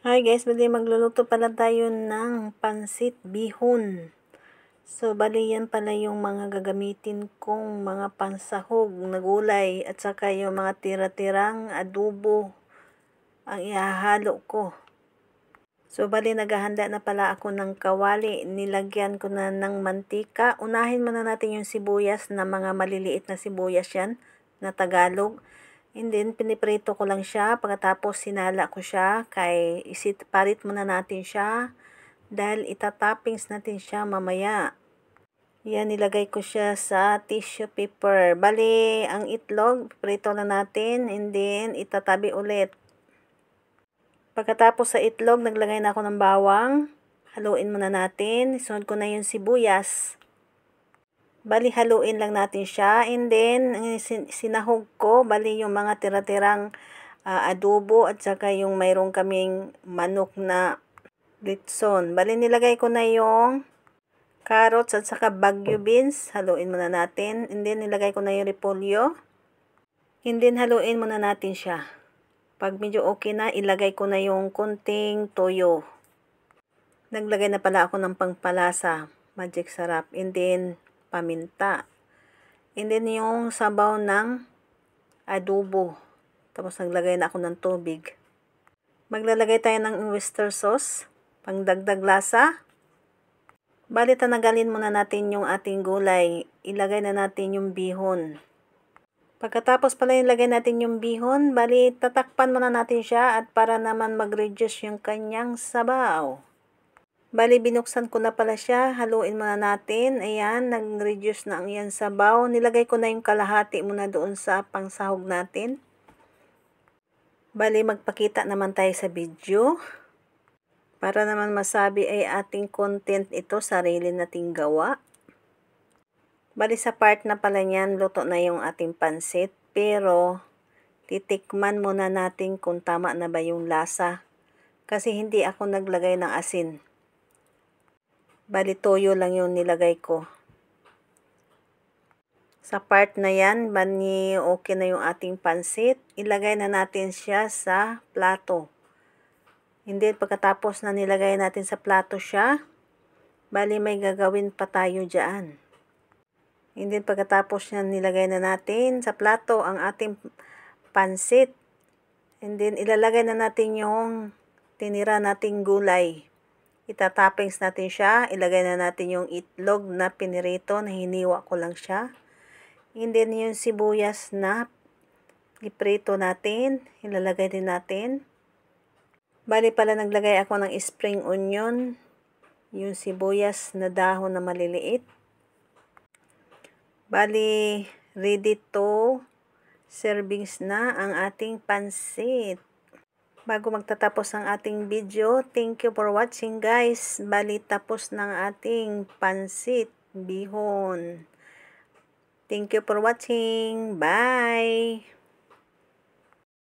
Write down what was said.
Hi guys, bali magluluto pala tayo ng pansit bihon. So, bali yan pala yung mga gagamitin kong mga pansahog na gulay at saka yung mga tira-tirang adobo ang ihahalo ko. So, bali naghahanda na pala ako ng kawali. Nilagyan ko na ng mantika. Unahin muna natin yung sibuyas na mga maliliit na sibuyas yan na Tagalog. And then, piniprito ko lang siya. Pagkatapos, sinala ko siya. Kay parit muna natin siya. Dahil itatoppings natin siya mamaya. Yan, nilagay ko siya sa tissue paper. Bali, ang itlog, prito na natin. And then, itatabi ulit. Pagkatapos sa itlog, naglagay na ako ng bawang. Haluin muna natin. Sunod ko na yung sibuyas. Bali, haluin lang natin siya. And then, sinahog ko, bali yung mga tira-tirang adobo at saka yung mayroong kaming manok na litson. Bali, nilagay ko na yung carrots at saka bagyo beans. Haluin muna natin. And then, nilagay ko na yung repolyo. And then, haluin muna natin siya. Pag medyo okay na, ilagay ko na yung konting toyo. Naglagay na pala ako ng pangpalasa. Magic sarap. And then, paminta. And then yung sabaw ng adobo. Tapos naglagay na ako ng tubig. Maglalagay tayo ng oyster sauce. Pangdagdag lasa. Bali, tanggalin muna natin yung ating gulay. Ilagay na natin yung bihon. Pagkatapos pala ilagay natin yung bihon, bali, tatakpan muna natin siya at para naman mag-reduce yung kanyang sabaw. Bali, binuksan ko na pala siya. Haluin muna natin. Ayan, nag-reduce na ang yan sabaw. Nilagay ko na yung kalahati muna doon sa pangsahog natin. Bali, magpakita naman tayo sa video. Para naman masabi ay ating content ito, sarili nating gawa. Bali, sa part na pala niyan, luto na yung ating pansit. Pero, titikman muna natin kung tama na ba yung lasa. Kasi hindi ako naglagay ng asin. Bali, toyo lang yung nilagay ko. Sa part na yan, bali okay na yung ating pansit. Ilagay na natin siya sa plato. Hindi, pagkatapos na nilagay natin sa plato siya, bali may gagawin pa tayo dyan. Hindi, pagkatapos na nilagay na natin sa plato ang ating pansit. And then, ilalagay na natin yung tinira nating gulay. Itatoppings natin siya. Ilagay na natin yung itlog na pinirito na hiniwa ko lang siya. And then yung sibuyas na iprito natin. Ilalagay din natin. Bali pala naglagay ako ng spring onion. Yung sibuyas na dahon na maliliit. Bali ready to servings na ang ating pansit. Bago magtatapos ang ating video, thank you for watching guys. Bali tapos ng ating pansit bihon. Thank you for watching. Bye!